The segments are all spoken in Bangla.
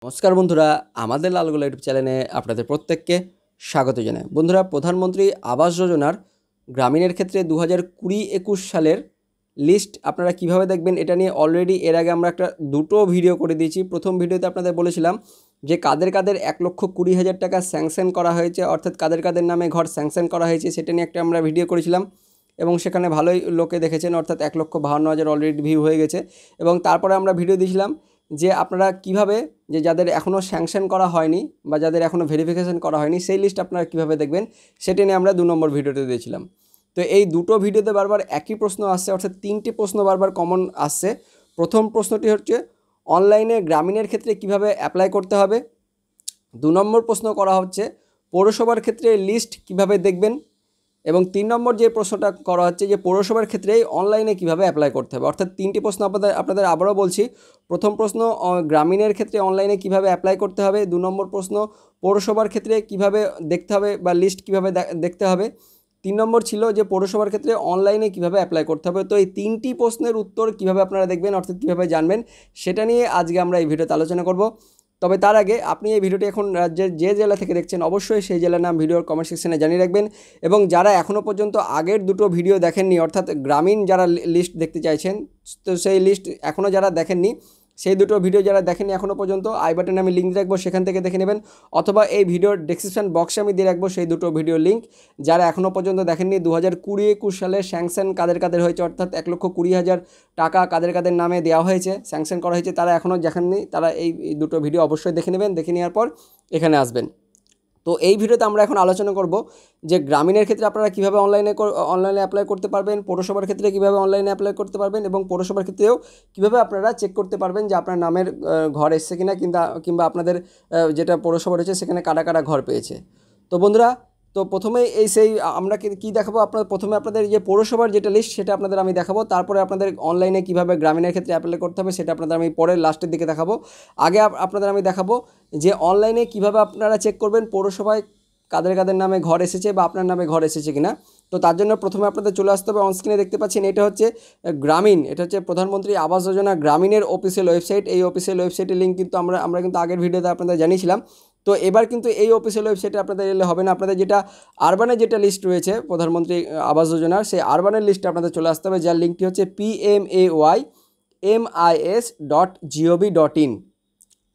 নমস্কার বন্ধুরা, আমাদের লালগোলা ইউটিউব চ্যানেলে আপনাদের প্রত্যেককে স্বাগত জানাই। বন্ধুরা, প্রধানমন্ত্রী আবাস যোজনার গ্রামীণের ক্ষেত্রে 2020-21 সালের লিস্ট আপনারা কিভাবে দেখবেন এটা নিয়ে অলরেডি এর আগে আমরা দুটো ভিডিও করে দিয়েছি। প্রথম ভিডিওতে আপনাদের বলেছিলাম যে কাদের 1,20,000 টাকা স্যাংশন করা হয়েছে, অর্থাৎ কাদের নামে ঘর স্যাংশন করা হয়েছে সেটা নিয়ে আমরা ভিডিও করেছিলাম এবং সেখানে ভালোই লোকে দেখেছেন, অর্থাৎ 1,52,000 অলরেডি ভিউ হয়ে গেছে। এবং তারপরে আমরা ভিডিও দিয়েছিলাম যে আপনারা কিভাবে যে যাদের এখনও স্যাংশন করা হয়নি বা যাদের এখনও ভেরিফিকেশন করা হয়নি সেই লিস্ট আপনারা কিভাবে দেখবেন সেটা নিয়ে আমরা 2 নম্বর ভিডিওতে দিয়েছিলাম। তো এই দুটো ভিডিওতে বারবার একই প্রশ্ন আসছে, অর্থাৎ 3টি প্রশ্ন বারবার কমন আসছে। প্রথম প্রশ্নটি হচ্ছে অনলাইনে গ্রামীণের ক্ষেত্রে কিভাবে অ্যাপ্লাই করতে হবে। 2 নম্বর প্রশ্ন করা হচ্ছে পৌরসভার ক্ষেত্রে লিস্ট কিভাবে দেখবেন। এবং 3 নম্বর যে প্রশ্নটা করা হচ্ছে যে পৌরসভার ক্ষেত্রে অনলাইনে কিভাবে অ্যাপ্লাই করতে হবে। অর্থাৎ 3টি প্রশ্ন আপনাদের আবারও বলছি। প্রথম প্রশ্ন গ্রামীণের ক্ষেত্রে অনলাইনে কিভাবে অ্যাপ্লাই করতে হবে। 2 নম্বর প্রশ্ন পৌরসভার ক্ষেত্রে কিভাবে দেখতে হবে বা লিস্ট কিভাবে দেখতে হবে। 3 নম্বর ছিল যে পৌরসভার ক্ষেত্রে অনলাইনে কিভাবে অ্যাপ্লাই করতে হবে। তো এই 3টি প্রশ্নের উত্তর কিভাবে আপনারা দেখবেন, অর্থাৎ কীভাবে জানবেন, সেটা নিয়ে আজকে আমরা এই ভিডিওতে আলোচনা করব। তবে তার আগে আপনি এই ভিডিওটি এখন রাজ্যের যে জেলা থেকে দেখছেন অবশ্যই সেই জেলার নাম ভিডিওর কমেন্ট সেকশনে জানিয়ে রাখবেন। এবং যারা এখনও পর্যন্ত আগের দুটো ভিডিও দেখেননি, অর্থাৎ গ্রামীণ যারা লিস্ট দেখতে চাইছেন, তো সেই লিস্ট এখনও যারা দেখেননি, সেই দুটো ভিডিও যারা দেখেননি এখনও পর্যন্ত, আই বাটনে আমি লিঙ্ক রাখবো, সেখান থেকে দেখে নেবেন। অথবা এই ভিডিওর ডেসক্রিপশন বক্সে আমি দিয়ে রাখবো সেই দুটো ভিডিও লিঙ্ক। যারা এখনও পর্যন্ত দেখেননি 2020-21 সালে স্যাংশন কাদের হয়েছে, অর্থাৎ 1,20,000 টাকা কাদের নামে দেওয়া হয়েছে, স্যাংশন করা হয়েছে, তারা এখনও দেখেননি, তারা এই দুটো ভিডিও অবশ্যই দেখে নেবেন। দেখে নেওয়ার পর এখানে আসবেন। তো এই ভিডিওতে আমরা এখন আলোচনা করব যে গ্রামীণের ক্ষেত্রে আপনারা কীভাবে অনলাইনে অ্যাপ্লাই করতে পারবেন, পৌরসভার ক্ষেত্রে কীভাবে অনলাইনে অ্যাপ্লাই করতে পারবেন এবং পৌরসভার ক্ষেত্রেও কীভাবে আপনারা চেক করতে পারবেন যে আপনার নামের ঘর এসছে কিনা, কিংবা আপনাদের যেটা পৌরসভা রয়েছে সেখানে কারা ঘর পেয়েছে। তো বন্ধুরা, তো প্রথমেই আমরা কি দেখাবো, প্রথমে আপনাদের যে পৌরসভার যেটা লিস্ট সেটা আপনাদের আমি দেখাবো। তারপরে আপনাদের অনলাইনে কীভাবে গ্রামীণের ক্ষেত্রে অ্যাপ্লাই করতে হবে সেটা আপনাদের আমি পরে লাস্টের দিকে দেখাবো। আগে আপনাদের আমি দেখাবো যে অনলাইনে কিভাবে আপনারা চেক করবেন পৌরসভায় কাদের নামে ঘর এসেছে বা আপনার নামে ঘর এসেছে কিনা। তো তার জন্য প্রথমে আপনাদের চলে আসতে হবে, অনস্ক্রিনে দেখতে পাচ্ছেন এটা হচ্ছে গ্রামীণ, এটা হচ্ছে প্রধানমন্ত্রী আবাস যোজনা গ্রামীণের অফিসিয়াল ওয়েবসাইট। এই অফিসিয়াল ওয়েবসাইটের লিঙ্ক কিন্তু আমরা কিন্তু আগের ভিডিওতে আপনাদের জানিয়েছিলাম। তো এবার কিন্তু এই অফিসিয়াল ওয়েবসাইটে আপনাদের এলে হবে না, আপনাদের যেটা আরবানের যেটা লিস্ট রয়েছে প্রধানমন্ত্রী আবাস যোজনার, সেই আরবানের লিস্টে আপনাদের চলে আসতে হবে, যার লিঙ্কটি হচ্ছে pmaymis.gov.in।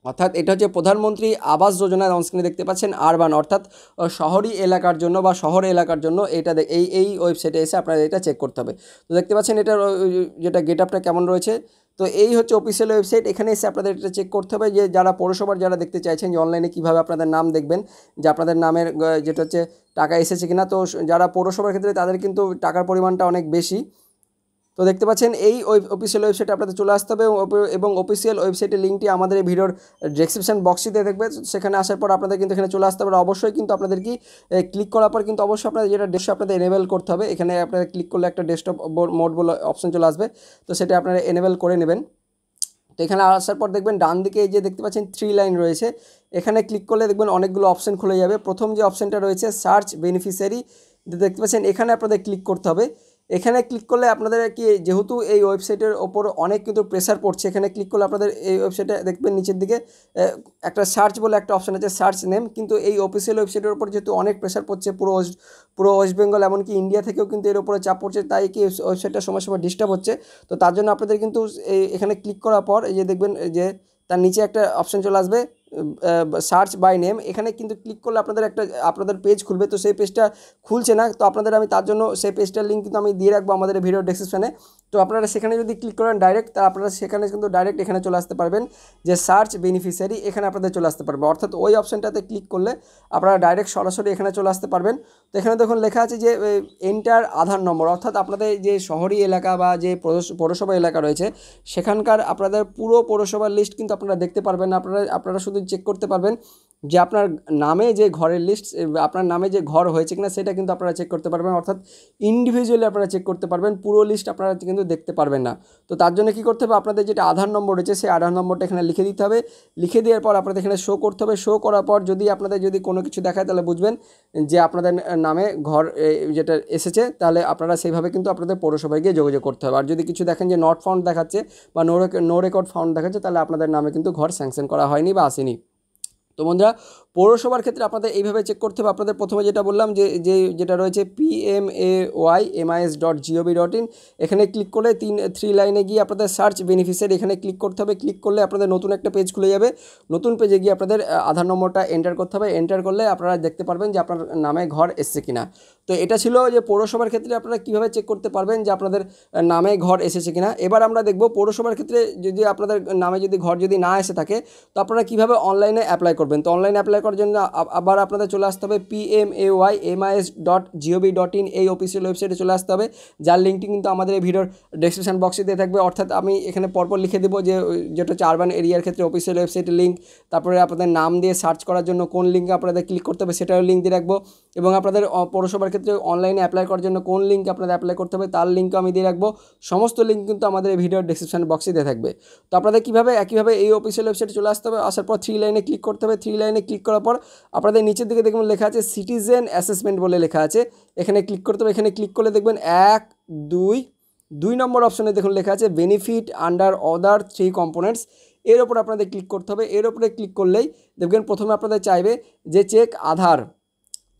অর্থাৎ এটা হচ্ছে প্রধানমন্ত্রী আবাস যোজনার, অনস্ক্রিনে দেখতে পাচ্ছেন আরবান, অর্থাৎ শহরি এলাকার জন্য বা শহর এলাকার জন্য এটা এই ওয়েবসাইটে এসে আপনাদের এটা চেক করতে হবে। তো দেখতে পাচ্ছেন এটার যেটা গেট আপটা কেমন রয়েছে। তো এই হচ্ছে অফিসিয়াল ওয়েবসাইট, এখানে এসে আপনাদের এটা চেক করতে হবে যে যারা পৌরসভার যারা দেখতে চাইছেন যে অনলাইনে কীভাবে আপনাদের নাম দেখবেন, যে আপনাদের নামের যেটা হচ্ছে টাকা এসেছে কিনা। তো যারা পৌরসভার ক্ষেত্রে তাদের কিন্তু টাকার পরিমাণটা অনেক বেশি। তো দেখতে পাচ্ছেন এই অফিসিয়াল ওয়েবসাইটে আপনাদের চলে আসতে হবে এবং অফিসিয়াল ওয়েবসাইটের লিঙ্কটি আমাদের এই ভিডিওর ডেসক্রিপশন বক্সটিতে দেখবে। সেখানে আসার পর আপনাদের কিন্তু এখানে চলে আসতে হবে। অবশ্যই কিন্তু আপনাদের কি ক্লিক করার পর কিন্তু অবশ্যই আপনাদের যেটা ডেস্কটপ আপনাদের এনেবেল করতে হবে। এখানে আপনারা ক্লিক করলে একটা ডেস্কটপ মোড বলে অপশন চলে আসবে, তো সেটা আপনারা এনেবেল করে নেবেন। তো এখানে আসার পর দেখবেন ডান দিকে এই যে দেখতে পাচ্ছেন 3 লাইন রয়েছে, এখানে ক্লিক করলে দেখবেন অনেকগুলো অপশন খুলে যাবে। প্রথম যে অপশনটা রয়েছে সার্চ বেনিফিশিয়ারি, দেখতে পাচ্ছেন এখানে আপনাদের ক্লিক করতে হবে। এখানে ক্লিক করলে আপনাদের কি যেহেতু এই ওয়েবসাইটের ওপর অনেক কিন্তু প্রেসার পড়ছে, এখানে ক্লিক করলে আপনাদের এই ওয়েবসাইটে দেখবেন নিচের দিকে একটা সার্চ বলে একটা অপশন আছে, সার্চ নেম। কিন্তু এই অফিসিয়াল ওয়েবসাইটের ওপর যেহেতু অনেক প্রেসার পড়ছে, পুরো ওয়েস্ট বেঙ্গল এমনকি ইন্ডিয়া থেকেও কিন্তু এর উপরে চাপ পড়ছে, তাই কি ওয়েবসাইটটা সময় ডিস্টার্ব হচ্ছে। তো তার জন্য আপনাদের কিন্তু এখানে ক্লিক করার পর এই যে দেখবেন যে তার নিচে একটা অপশন চলে আসবে সার্চ বাই নেম। এখানে কিন্তু ক্লিক করলে আপনাদের পেজ খুলবে। তো সেই পেজটা খুলছে না, তো আপনাদের আমি তার জন্য সেই পেজটার লিঙ্ক কিন্তু আমি দিয়ে রাখবো আমাদের ভিডিও ডেসক্রিপশনে। তো আপনারা সেখানে যদি ক্লিক করেন ডাইরেক্ট, তা আপনারা সেখানে কিন্তু ডাইরেক্ট এখানে চলে আসতে পারবেন যে সার্চ বেনিফিশিয়ারি, এখানে আপনাদের চলে আসতে পারবে। অর্থাৎ ওই অপশনটাতে ক্লিক করলে আপনারা ডাইরেক্ট সরাসরি এখানে চলে আসতে পারবেন। তো এখানে দেখুন লেখা আছে যে এন্টার আধার নম্বর, অর্থাৎ আপনাদের যে শহরি এলাকা বা যে পৌরসভা এলাকা রয়েছে সেখানকার আপনাদের পুরো পৌরসভার লিস্ট কিন্তু আপনারা দেখতে পারবেন। আপনারা শুধু চেক করতে পারবেন যে আপনার নামে যে ঘরের লিস্ট, আপনার নামে যে ঘর হয়েছে কিনা সেটা কিন্তু আপনারা চেক করতে পারবেন, অর্থাৎ ইন্ডিভিজুয়ালি আপনারা চেক করতে পারবেন, পুরো লিস্ট আপনারা কিন্তু দেখতে পারবেন না। তো তার জন্য কী করতে হবে, আপনাদের যেটা আধার নম্বর রয়েছে সেই আধার নম্বরটা এখানে লিখে দিতে হবে। লিখে দেওয়ার পর আপনাদের এখানে শো করতে হবে। শো করার পর যদি আপনাদের যদি কোনো কিছু দেখায় তাহলে বুঝবেন যে আপনাদের নামে ঘর যেটা এসেছে, তাহলে আপনারা সেইভাবে কিন্তু আপনাদের পৌরসভায় গিয়ে যোগাযোগ করতে হবে। আর যদি কিছু দেখেন যে নট ফাউন্ড দেখাচ্ছে বা নো রেকর্ড ফাউন্ড দেখাচ্ছে, তাহলে আপনাদের নামে কিন্তু ঘর স্যাংশন করা হয়নি বা আসেনি। তো বন্ধুরা, পৌরসভার ক্ষেত্রে আপনাদের এইভাবে চেক করতে হবে। আপনাদের প্রথমে যেটা বললাম যেটা রয়েছে PMAYMIS.gov.in, এখানে ক্লিক করলে 3 লাইনে গিয়ে আপনাদের সার্চ বেনিফিশিয়ারি এখানে ক্লিক করতে হবে। ক্লিক করলে আপনাদের নতুন একটা পেজ খুলে যাবে। নতুন পেজে গিয়ে আপনাদের আধার নম্বরটা এন্টার করতে হবে। এন্টার করলে আপনারা দেখতে পারবেন যে আপনার নামে ঘর এসেছে কিনা। তো এটা ছিল যে পৌরসভার ক্ষেত্রে আপনারা কীভাবে চেক করতে পারবেন যে আপনাদের নামে ঘর এসেছে কিনা। এবার আমরা দেখব পৌরসভার ক্ষেত্রে যদি আপনাদের নামে যদি ঘর যদি না এসে থাকে, তো আপনারা কীভাবে অনলাইনে অ্যাপ্লাই করবেন। তো অনলাইনে অ্যাপ্লাই করার জন্য আবার আপনাদের চলে আসতে হবে PMAYMIS.gov.in, এই অফিসিয়াল ওয়েবসাইটে চলে আসতে হবে, যার লিঙ্কটি কিন্তু আমাদের এই ভিডিওর ডেসক্রিপশন বক্সে দিয়ে থাকবে। অর্থাৎ আমি এখানে পরপর লিখে দেবো যেটা হচ্ছে আরবান এরিয়ার ক্ষেত্রে অফিসিয়াল ওয়েবসাইটের লিঙ্ক, তারপরে আপনাদের নাম দিয়ে সার্চ করার জন্য কোন লিঙ্কে আপনাদের ক্লিক করতে হবে সেটাও লিঙ্ক দিয়ে রাখবো, এবং আপনাদের পৌরসভার ক্ষেত্রে অনলাইনে অ্যাপ্লাই করার জন্য কোন লিঙ্কে আপনাদের অ্যাপ্লাই করতে হবে তার লিঙ্কও আমি দিয়ে রাখবো। সমস্ত লিঙ্ক কিন্তু আমাদের এই ভিডিওর ডেসক্রিপশন বক্সে দিয়ে থাকবে। তো আপনাদের কীভাবে একইভাবে এই অফিসিয়াল ওয়েবসাইটে চলে আসতে হবে। আসার পর 3 লাইনে ক্লিক করতে হবে। 3 লাইনে ক্লিক করার পর আপনাদের নিচের দিকে দেখবেন লেখা আছে সিটিজেন অ্যাসেসমেন্ট বলে লেখা আছে, এখানে ক্লিক করতে হবে। এখানে ক্লিক করলে দেখবেন 2 নম্বর অপশনে দেখুন লেখা আছে বেনিফিট আন্ডার অদার 3 কম্পোনেন্টস, এর ওপর আপনাদের ক্লিক করতে হবে। এর ওপরে ক্লিক করলেই দেখবেন প্রথমে আপনাদের চাইবে যে চেক আধার,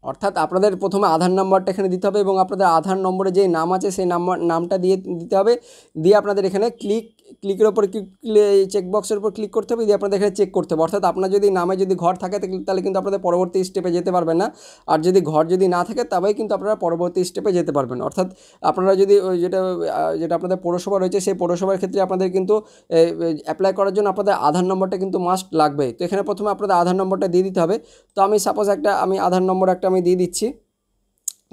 অর্থাৎ আপনাদের প্রথমে আধার নাম্বারটা এখানে দিতে হবে এবং আপনাদের আধার নম্বরে যে নাম আছে সেই নামটা দিয়ে দিতে হবে। দিয়ে আপনাদের এখানে ক্লিকের ওপর চেকবক্সের উপর ক্লিক করতে হবে, দিয়ে আপনাদের এখানে চেক করতে হবে। অর্থাৎ আপনার যদি নামে যদি ঘর থাকে তাহলে কিন্তু আপনাদের পরবর্তী স্টেপে যেতে পারবেন না, আর যদি ঘর যদি না থাকে তবেই কিন্তু আপনারা পরবর্তী স্টেপে যেতে পারবেন। অর্থাৎ আপনারা যদি যেটা আপনাদের পৌরসভা রয়েছে সেই পৌরসভার ক্ষেত্রে আপনাদের কিন্তু অ্যাপ্লাই করার জন্য আপনাদের আধার নম্বরটা কিন্তু মাস্ট লাগবে। তো এখানে প্রথমে আপনাদের আধার নম্বরটা দিয়ে দিতে হবে। তো আমি সাপোজ আমি আধার নম্বর আমি দিয়ে দিচ্ছি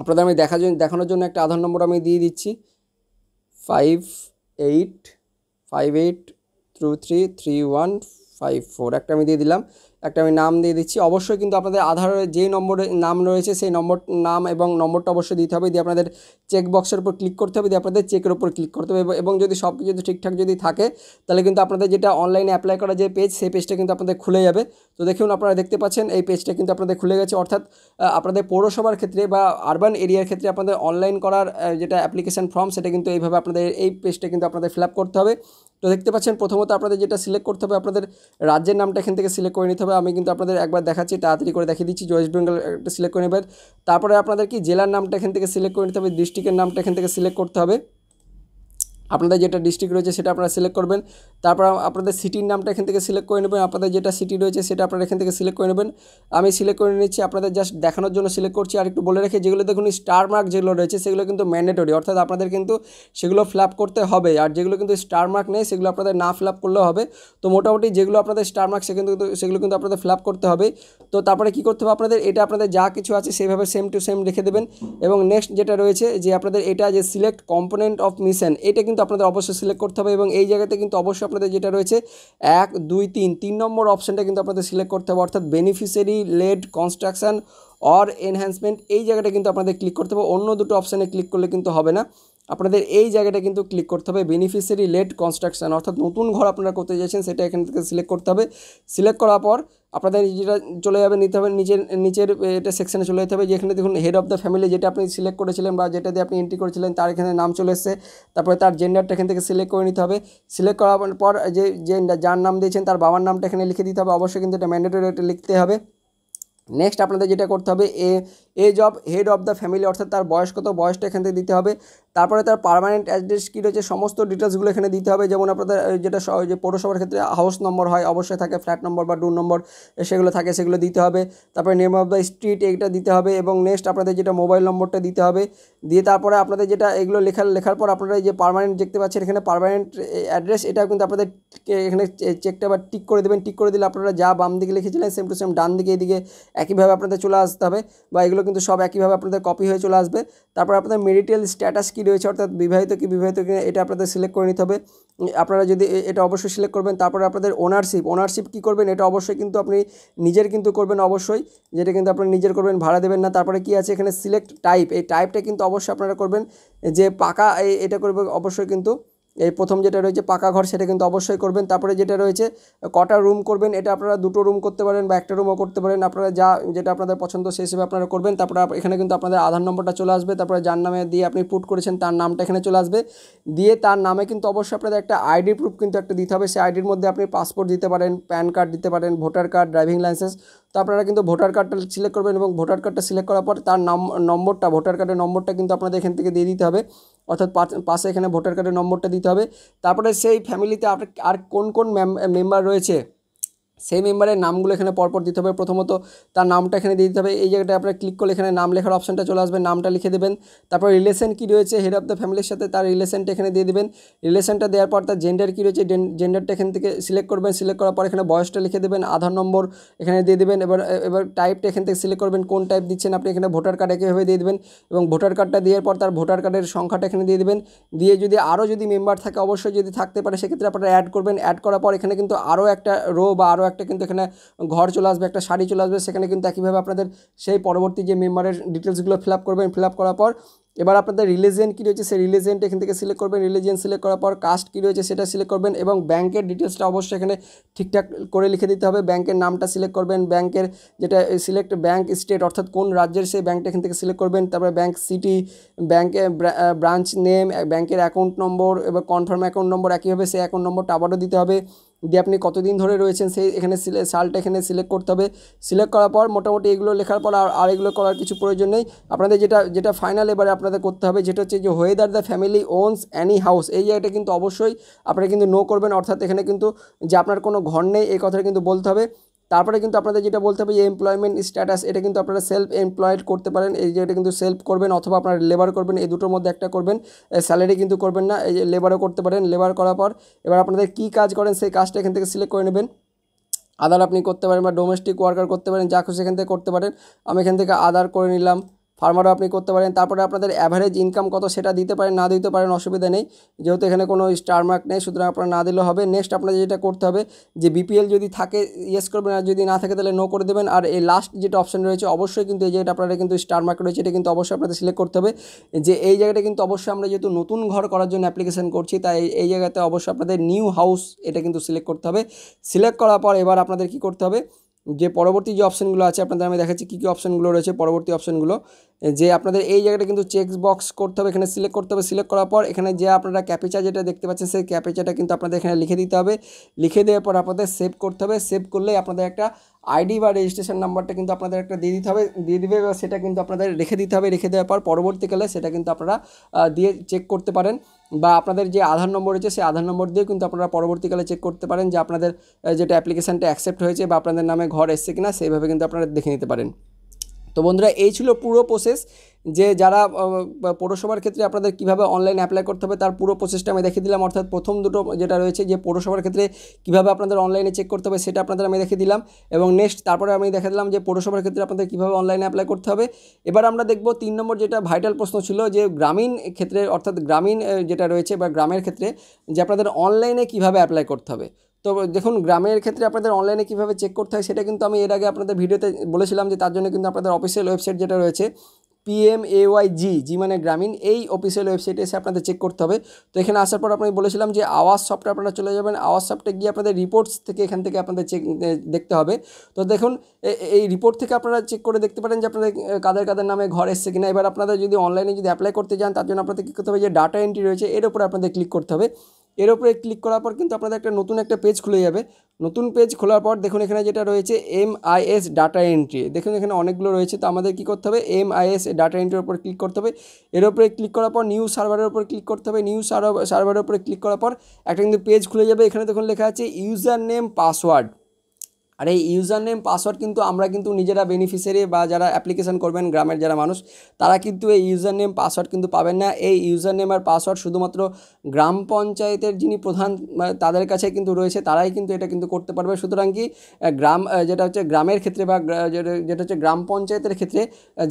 আপনাদের, আমি দেখানোর জন্য একটা আধার নম্বর আমি দিয়ে দিচ্ছি 58233154, একটা আমি দিয়ে দিলাম। একটা আমি নাম দিয়ে দিচ্ছি। অবশ্যই কিন্তু আপনাদের আধারের যেই নম্বরে নাম রয়েছে সেই নাম এবং নম্বরটা অবশ্যই দিতে হবে। দিয়ে আপনাদের চেক বক্সের উপর ক্লিক করতে হবে, দিয়ে আপনাদের চেকের উপর ক্লিক করতে হবে, এবং যদি সব কিছু ঠিকঠাক যদি থাকে তাহলে কিন্তু আপনাদের যেটা অনলাইনে অ্যাপ্লাই করা যে পেজ সেই পেজটা কিন্তু আপনাদের খুলে যাবে। তো দেখুন আপনারা দেখতে পাচ্ছেন এই পেজটা কিন্তু আপনাদের খুলে গেছে। অর্থাৎ আপনাদের পৌরসভার ক্ষেত্রে বা আরবান এরিয়ার ক্ষেত্রে আপনাদের অনলাইন করার যেটা অ্যাপ্লিকেশন ফর্ম সেটা কিন্তু এইভাবে আপনাদের এই পেজটা কিন্তু আপনাদের ফিল আপ করতে হবে। তো দেখতে পাচ্ছেন প্রথমত আপনাদের যেটা সিলেক্ট করতে হবে, আপনাদের রাজ্যের নামটা এখান থেকে সিলেক্ট করে নিতে হবে। আমি কিন্তু আপনাদের একবার দেখাচ্ছি, তাড়াতাড়ি করে দেখিয়ে দিচ্ছি। ওয়েস্ট বেঙ্গল একটা সিলেক্ট করে নেবেন। তারপরে আপনাদের জেলার নামটা এখান থেকে সিলেক্ট করে নিতে হবে, ডিস্ট্রিক্টের নামটা এখান থেকে সিলেক্ট করতে হবে। আপনাদের যেটা ডিস্ট্রিক্ট রয়েছে সেটা আপনারা সিলেক্ট করবেন। তারপর আপনাদের সিটির নামটা এখান থেকে সিলেক্ট করে নেবেন। আপনাদের যেটা সিটি রয়েছে সেটা আপনারা এখান থেকে সিলেক্ট করে নেবেন। আমি সিলেক্ট করে নিচ্ছি, আপনাদের জাস্ট দেখানোর জন্য সিলেক্ট করছি। আর একটু বলে রেখে যেগুলো দেখুন স্টার মার্ক যেগুলো রয়েছে সেগুলো কিন্তু ম্যান্ডেটরি, অর্থাৎ আপনাদের কিন্তু সেগুলো ফিল আপ করতে হবে। আর যেগুলো কিন্তু স্টার মার্ক নেই সেগুলো আপনাদের না ফিল আপ করলেও হবে। তো মোটামুটি যেগুলো আপনাদের স্টার মার্ক সেগুলো কিন্তু আপনাদের ফিল আপ করতে হবে। তো তারপরে কী করতে হবে, আপনাদের এটা আপনাদের যা কিছু আছে সেইভাবে সেম টু সেম রেখে দেবেন। এবং নেক্সট যেটা রয়েছে যে আপনাদের এটা যে সিলেক্ট কম্পোনেন্ট অফ মিশন, এটা কিন্তু আপনাদের অবশ্যই সিলেক্ট করতে হবে। এবং এই জায়গাতে কিন্তু অবশ্যই আপনাদের যেটা রয়েছে 1 2 3 নম্বর অপশানটা কিন্তু আপনাদের সিলেক্ট করতে হবে, অর্থাৎ beneficiary led construction or enhancement, এই জায়গাটা কিন্তু আপনাদের ক্লিক করতে হবে। অন্য দুটো অপশানে ক্লিক করলে কিন্তু হবে না, আপনাদের এই জায়গাটা কিন্তু ক্লিক করতে হবে বেনিফিশিয়ারি লেড কনস্ট্রাকশন, অর্থাৎ নতুন ঘর আপনারা করতে চাইছেন সেটা এখান থেকে সিলেক্ট করতে হবে। সিলেক্ট করার পর আপনাদের যেটা চলে যাবে নিতে হবে নিচের এটা সেকশনে চলে যেতে হবে, যেখানে দেখুন হেড অফ দ্য ফ্যামিলি যেটা আপনি সিলেক্ট করেছিলেন বা যেটা দিয়ে আপনি এন্ট্রি করেছিলেন তার এখানে নাম চলে এসেছে। তারপরে তার জেন্ডারটা এখান থেকে সিলেক্ট করে নিতে হবে। সিলেক্ট করার পর যার নাম দিয়েছেন তার বাবার নামটা এখানে লিখে দিতে হবে। অবশ্যই কিন্তু এটা ম্যান্ডেটরি, এটা লিখতে হবে। নেক্সট আপনাদের যেটা করতে হবে age of head of the family, অর্থাৎ তার বয়স কত, বয়সটা এখান থেকে দিতে হবে। তারপরে তার পার্মানেন্ট অ্যাড্রেস কী রয়েছে সমস্ত ডিটেলসগুলো এখানে দিতে হবে। যেমন আপনাদের যেটা যে পৌরসভার ক্ষেত্রে হাউস নম্বর হয় অবশ্যই থাকে, ফ্ল্যাট নম্বর বা ডোর নম্বর সেগুলো থাকে, সেগুলো দিতে হবে। তারপরে নেম অফ দ্য স্ট্রিট এইটা দিতে হবে, এবং নেক্সট আপনাদের যেটা মোবাইল নম্বরটা দিতে হবে। দিয়ে তারপরে আপনাদের যেটা এগুলো লেখার পর আপনারা যে পার্মানেন্ট দেখতে পাচ্ছেন এখানে পার্মানেন্ট অ্যাড্রেস, এটা কিন্তু আপনাদের এখানে চেকটা বা টিক করে দেবেন। টিক করে দিলে আপনারা যা বাম দিকে লিখেছিলেন সেম টু সেম ডান দিকে এদিকে একইভাবে আপনাদের চলে আসতে হবে, বা এগুলো কিন্তু সব একইভাবে আপনাদের কপি হয়ে চলে আসবে। তারপর আপনাদের মেরিটাল স্ট্যাটাস কী রয়েছে, অর্থাৎ বিবাহিত কি বিবাহিত কি এটা আপনাদের সিলেক্ট করে নিতে হবে। আপনারা যদি এটা অবশ্যই সিলেক্ট করবেন। তারপরে আপনাদের ওনারশিপ কী করবেন, এটা অবশ্যই কিন্তু আপনি নিজের কিন্তু করবেন অবশ্যই, যেটা কিন্তু আপনি নিজের করবেন, ভাড়া দেবেন না। তারপরে কি আছে এখানে সিলেক্ট টাইপ, এই টাইপটা কিন্তু অবশ্যই আপনারা করবেন যে পাকা, এটা করবে অবশ্যই কিন্তু এই প্রথম যেটা রয়েছে পাকা ঘর, সেটা কিন্তু অবশ্যই করবেন। তারপরে যেটা রয়েছে কটা রুম করবেন, এটা আপনারা 2টো রুম করতে পারেন বা একটা রুমও করতে পারেন, আপনারা যেটা আপনাদের পছন্দ সেই হিসেবে আপনারা করবেন। তারপরে এখানে কিন্তু আপনাদের আধার নম্বরটা চলে আসবে, তারপরে যার নামে দিয়ে আপনি পুট করেছেন তার নামটা এখানে চলে আসবে, দিয়ে তার নামে কিন্তু অবশ্যই আপনাদের একটা আইডি প্রুফ কিন্তু একটা দিতে হবে। সেই আইডির মধ্যে আপনি পাসপোর্ট দিতে পারেন, প্যান কার্ড দিতে পারেন, ভোটার কার্ড, ড্রাইভিং লাইসেন্স। তো আপনারা কিন্তু ভোটার কার্ডটা সিলেক্ট করবেন এবং ভোটার কার্ডটা সিলেক্ট করার পর তার নম্বরটা, ভোটার কার্ডের নম্বরটা কিন্তু আপনাদের এখান থেকে দিয়ে দিতে হবে, অর্থাৎ পাশে এখানে ভোটার কার্ডের নম্বরটা দিতে হবে। তারপরে সেই ফ্যামিলিতে আর কোন কোন মেম্বার রয়েছে সেই মেম্বারের নামগুলো এখানে পরপর দিতে হবে। প্রথমত তার নামটা এখানে দিয়ে দিতে হবে, এই জায়গাটা আপনারা ক্লিক করলে এখানে নাম লেখার অপশানটা চলে আসবে, নামটা লিখে দেবেন। তারপর রিলেশন কী রয়েছে হেড অফ দ্য ফ্যামিলির সাথে, তার রিলেশনটা এখানে দিয়ে দেবেন। রিলেশনটা দেওয়ার পর তার জেন্ডার কী রয়েছে, জেন্ডারটা এখান থেকে সিলেক্ট করবেন। সিলেক্ট করার পর এখানে বয়সটা লিখে দেবেন, আধার নম্বর এখানে দিয়ে দেবেন। এবার টাইপটা এখান থেকে সিলেক্ট করবেন, কোন টাইপ দিচ্ছেন আপনি, এখানে ভোটার কার্ড একইভাবে দিয়ে দেবেন এবং ভোটার কার্ডটা দেওয়ার পর তার ভোটার কার্ডের সংখ্যাটা এখানে দিয়ে দেবেন। দিয়ে যদি আরও যদি মেম্বার থাকে, অবশ্যই যদি থাকতে পারে সেক্ষেত্রে আপনারা অ্যাড করবেন। অ্যাড করার পর এখানে কিন্তু আরও একটা রো বা আরও একটা কিন্তু এখানে ঘর চলে আসবে, একটা শাড়ি চলে আসবে, সেখানে কিন্তু একইভাবে আপনাদের সেই পরবর্তী যে মেম্বারের ডিটেলসগুলো ফিল আপ করবেন। ফিল আপ করার পর এবার আপনাদের রিলিজিয়ন কী রয়েছে সেই রিলিজিয়নটা এখান থেকে সিলেক্ট করবেন। রিলিজিয়ন সিলেক্ট করার পর কাস্ট কী রয়েছে সেটা সিলেক্ট করবেন এবং ব্যাংকের ডিটেলসটা অবশ্যই এখানে ঠিকঠাক করে লিখে দিতে হবে। ব্যাংকের নামটা সিলেক্ট করবেন, ব্যাংকের যেটা সিলেক্ট ব্যাংক স্টেট, অর্থাৎ কোন রাজ্যের সেই ব্যাংকটা এখান থেকে সিলেক্ট করবেন। তারপরে ব্যাংক সিটি, ব্যাংকের ব্রাঞ্চ নেম, ব্যাংকের অ্যাকাউন্ট নম্বর এবং কনফার্ম অ্যাকাউন্ট নম্বর, একইভাবে সেই অ্যাকাউন্ট নম্বরটা আবারও দিতে হবে। দিয়ে আপনি কতদিন ধরে রয়েছেন সেই এখানে সালটা এখানে সিলেক্ট করতে হবে। সিলেক্ট করার পর মোটামুটি এগুলো লেখার পর আর এগুলো করার কিছু প্রয়োজন নেই। আপনাদের যেটা ফাইনাল এবারে আপনাদের করতে হবে যেটা হচ্ছে যে whether the family owns any house, এই জায়গাটা কিন্তু অবশ্যই আপনারা কিন্তু নো করবেন, অর্থাৎ এখানে কিন্তু যে আপনার কোনো ঘর নেই এই কথাটা কিন্তু বলতে হবে। তারপরে কিন্তু আপনাদের যেটা বলতে হবে যে এমপ্লয়মেন্ট স্ট্যাটাস, এটা কিন্তু আপনারা সেলফ এমপ্লয়েড করতে পারেন, এই যে এটা কিন্তু সেলফ করবেন অথবা আপনারা লেবার করবেন, এই দুটোর মধ্যে একটা করবেন। স্যালারি কিন্তু করবেন না, এই যে লেবারও করতে পারেন। লেবার করার পর এবার আপনাদের কী কাজ করেন সেই কাজটা এখান থেকে সিলেক্ট করে নেবেন। আদার আপনি করতে পারেন বা ডোমেস্টিক ওয়ার্কার করতে পারেন, যা খুশি এখান থেকে করতে পারেন। আমি এখান থেকে আদার করে নিলাম। ফার্মারও আপনি করতে পারেন। তারপরে আপনাদের অ্যাভারেজ ইনকাম কত সেটা দিতে পারেন, না দিতে পারেন, অসুবিধা নেই, যেহেতু এখানে কোনো স্টার মার্ক নেই, সুতরাং আপনারা না দিলেও হবে। নেক্সট আপনাদের যেটা করতে হবে যে বিপিএল যদি থাকে ইয়েস করবেন, আর যদি না থাকে তাহলে নো করে দেবেন। আর এই লাস্ট যেটা অপশন রয়েছে অবশ্যই কিন্তু এই জায়গাটা আপনারা কিন্তু স্টার মার্ক রয়েছে, এটা কিন্তু অবশ্যই আপনাদের সিলেক্ট করতে হবে। যে এই জায়গাটা কিন্তু অবশ্যই আমরা যেহেতু নতুন ঘর করার জন্য অ্যাপ্লিকেশন করছি, তাই এই জায়গাতে অবশ্যই আপনাদের নিউ হাউস এটা কিন্তু সিলেক্ট করতে হবে। সিলেক্ট করার পর এবার আপনাদের কী করতে হবে, যে পরবর্তী যে অপশানগুলো আছে আপনাদের আমি দেখাচ্ছি কী কী অপশানগুলো রয়েছে পরবর্তী অপশানগুলো, যে আপনাদের এই জায়গাটা কিন্তু চেক বক্স করতে হবে, এখানে সিলেক্ট করতে হবে। সিলেক্ট করার পর এখানে যে আপনারা ক্যাপেচা যেটা দেখতে পাচ্ছেন সেই ক্যাপেচাটা কিন্তু আপনাদের এখানে লিখে দিতে হবে। লিখে দেওয়ার পর আপনাদের সেভ করতে হবে। সেভ করলেই আপনাদের একটা আইডি বা রেজিস্ট্রেশন নাম্বারটা কিন্তু আপনাদের একটা দিয়ে দিবে এবং সেটা কিন্তু আপনাদের রেখে দিতে হবে। রেখে দেওয়ার পর পরবর্তীকালে সেটা কিন্তু আপনারা দিয়ে চেক করতে পারেন, বা আপনাদের যে আধার নম্বর রয়েছে সেই আধার নম্বর দিয়েও কিন্তু আপনারা পরবর্তীকালে চেক করতে পারেন যে আপনাদের যেটা অ্যাপ্লিকেশানটা অ্যাকসেপ্ট হয়েছে বা আপনাদের নামে ঘর এসছে কিনা, সেইভাবে কিন্তু আপনারা দেখে নিতে পারেন। তো বন্ধুরা এই ছিল পুরো প্রসেস, যে যারা পৌরসভার ক্ষেত্রে আপনাদের কীভাবে অনলাইন অ্যাপ্লাই করতে হবে তার পুরো প্রসেসটা আমি দেখিয়ে দিলাম। অর্থাৎ প্রথম দুটো যেটা রয়েছে যে পৌরসভার ক্ষেত্রে কীভাবে আপনাদের অনলাইনে চেক করতে হবে সেটা আপনাদের আমি দেখিয়ে দিলাম, এবং নেক্সট তারপরে আমি দেখে দিলাম যে পৌরসভার ক্ষেত্রে আপনাদের কীভাবে অনলাইনে অ্যাপ্লাই করতে হবে। এবার আমরা দেখব 3 নম্বর যেটা ভাইটাল প্রশ্ন ছিল, যে গ্রামীণ ক্ষেত্রে অর্থাৎ গ্রামীণ যেটা রয়েছে বা গ্রামের ক্ষেত্রে যে আপনাদের অনলাইনে কীভাবে অ্যাপ্লাই করতে হবে। তো দেখুন গ্রামের ক্ষেত্রে আপনাদের অনলাইনে কীভাবে চেক করতে হয় সেটা কিন্তু আমি এর আগে আপনাদের ভিডিওতে বলেছিলাম, যে তার জন্য কিন্তু আপনাদের অফিসিয়াল ওয়েবসাইট যেটা রয়েছে PMAYG মানে গ্রামীণ, এই অফিসিয়াল ওয়েবসাইটে এসে আপনাদের চেক করতে হবে। তো এখানে আসার পর আপনাকে বলেছিলাম যে আওয়াজ সফটে আপনারা চলে যাবেন। আওয়াজ সফটে গিয়ে আপনাদের রিপোর্টস থেকে এখান থেকে আপনাদের চেক দেখতে হবে। তো দেখুন এই রিপোর্ট থেকে আপনারা চেক করে দেখতে পারেন যে আপনাদের কাদের নামে ঘর এসছে কিনা। এবার আপনারা যদি অনলাইনে যদি অ্যাপ্লাই করতে যান তার জন্য আপনাদের কী করতে হবে, যে ডাটা এন্ট্রি রয়েছে এর উপরে আপনাদের ক্লিক করতে হবে। এর উপরে ক্লিক করার পর কিন্তু আপনাদের একটা নতুন পেজ খুলে যাবে। নতুন পেজ খোলার পর দেখুন এখানে যেটা রয়েছে MIS ডাটা এন্ট্রি, দেখুন এখানে অনেকগুলো রয়েছে। তো আমাদের কী করতে হবে, MIS ডাটা এন্ট্রির উপর ক্লিক করতে হবে। এর উপরে ক্লিক করার পর নিউ সার্ভারের উপর ক্লিক করতে হবে। নিউ সার্ভারের উপরে ক্লিক করার পর একটা কিন্তু পেজ খুলে যাবে। এখানে দেখুন লেখা আছে ইউজার নেম পাসওয়ার্ড। আর এই ইউজার নেম পাসওয়ার্ড কিন্তু আমরা কিন্তু নিজেরা বেনিফিশিয়ারি বা যারা অ্যাপ্লিকেশন করবেন গ্রামের যারা মানুষ তারা কিন্তু এই ইউজার নেম পাসওয়ার্ড কিন্তু পাবেন না। এই ইউজার নেম আর পাসওয়ার্ড শুধুমাত্র গ্রাম পঞ্চায়েতের যিনি প্রধান তাদের কাছে কিন্তু রয়েছে, তারাই কিন্তু এটা কিন্তু করতে পারবে। সুতরাং কি যেটা হচ্ছে গ্রামের ক্ষেত্রে বা যেটা হচ্ছে গ্রাম পঞ্চায়েতের ক্ষেত্রে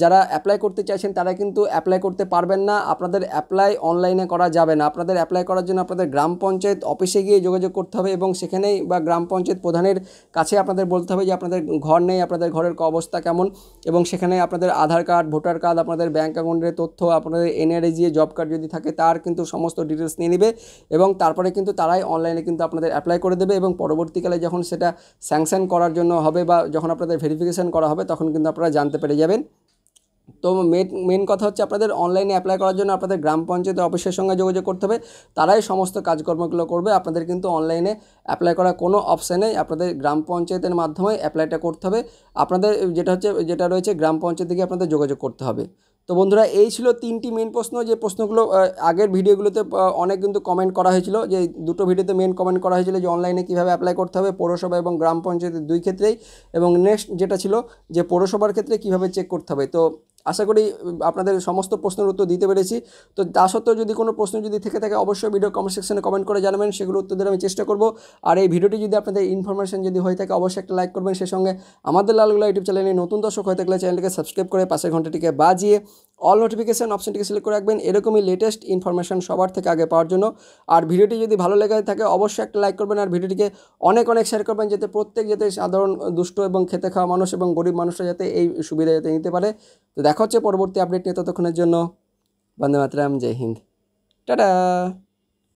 যারা অ্যাপ্লাই করতে চাইছেন তারা কিন্তু অ্যাপ্লাই করতে পারবেন না। আপনাদের অ্যাপ্লাই অনলাইনে করা যাবে না। আপনাদের অ্যাপ্লাই করার জন্য আপনাদের গ্রাম পঞ্চায়েত অফিসে গিয়ে যোগাযোগ করতে হবে এবং সেখানেই বা গ্রাম পঞ্চায়েত প্রধানের কাছে আপনাদের বলতে হবে যে আপনাদের ঘর নেই, আপনাদের ঘরের অবস্থা কেমন, এবং সেখানে আপনাদের আধার কার্ড, ভোটার কার্ড, আপনাদের ব্যাঙ্ক অ্যাকাউন্টের তথ্য, আপনাদের এনআরএজি জব কার্ড যদি থাকে তার কিন্তু সমস্ত ডিটেলস নিয়ে নেবে এবং তারপরে কিন্তু তারাই অনলাইনে কিন্তু আপনাদের অ্যাপ্লাই করে দেবে এবং পরবর্তীকালে যখন সেটা স্যাংশন করার জন্য হবে বা যখন আপনাদের ভেরিফিকেশন করা হবে তখন কিন্তু আপনারা জানতে পেরে যাবেন। তো মেন কথা হচ্ছে আপনাদের অনলাইনে অ্যাপ্লাই করার জন্য আপনাদের গ্রাম পঞ্চায়েত অফিসের সঙ্গে যোগাযোগ করতে হবে, তারাই সমস্ত কাজকর্মগুলো করবে। আপনাদের কিন্তু অনলাইনে অ্যাপ্লাই করার কোনো অপশান নেই, আপনাদের গ্রাম পঞ্চায়েতের মাধ্যমে অ্যাপ্লাইটা করতে হবে। আপনাদের যেটা রয়েছে গ্রাম পঞ্চায়েত থেকে আপনাদের যোগাযোগ করতে হবে। তো বন্ধুরা এই ছিল 3টি মেন প্রশ্ন, যে প্রশ্নগুলো আগের ভিডিওগুলোতে অনেক কিন্তু কমেন্ট করা হয়েছিল, যে দুটো ভিডিওতে মেন কমেন্ট করা হয়েছিল যে অনলাইনে কীভাবে অ্যাপ্লাই করতে হবে পৌরসভা এবং গ্রাম পঞ্চায়েতের দুই ক্ষেত্রেই, এবং নেক্সট যেটা ছিল যে পৌরসভার ক্ষেত্রে কীভাবে চেক করতে হবে। তো আশা করি আপনাদের সমস্ত প্রশ্নের উত্তর দিতে পেরেছি। তো তা সত্ত্বেও যদি কোনো প্রশ্ন যদি থেকে থাকে অবশ্যই ভিডিও কমেন্ট সেকশনে কমেন্ট করে জানাবেন, সেগুলো উত্তর দেওয়ার আমি চেষ্টা করব। আর এই ভিডিওটি যদি আপনাদের ইনফরমেশন যদি হয়ে থাকে অবশ্যই একটা লাইক করবেন। সেই সঙ্গে আমাদের লালগোলা ইউটিউব চ্যানেলে নতুন দর্শক হয়ে থাকলে চ্যানেলটিকে সাবস্ক্রাইব করে পাশের ঘন্টাটিকে বাজিয়ে অল নোটিফিকেশন অপশনটিকে সিলেক্ট করে রাখবেন এরকমই লেটেস্ট ইনফরমেশন সবার থেকে আগে পাওয়ার জন্য। আর ভিডিওটি যদি ভালো লেগে থাকে অবশ্যই একটা লাইক করবেন আর ভিডিওটিকে অনেক শেয়ার করবেন, যাতে সাধারণ দুষ্ট এবং খেতে খাওয়া মানুষ এবং গরিব মানুষরা যাতে এই সুবিধা যাতে নিতে পারে। তো দেখা হচ্ছে পরবর্তী আপডেট নিয়ে, ততক্ষণের জন্য বন্দে মাতরম, জয় হিন্দ, টাটা।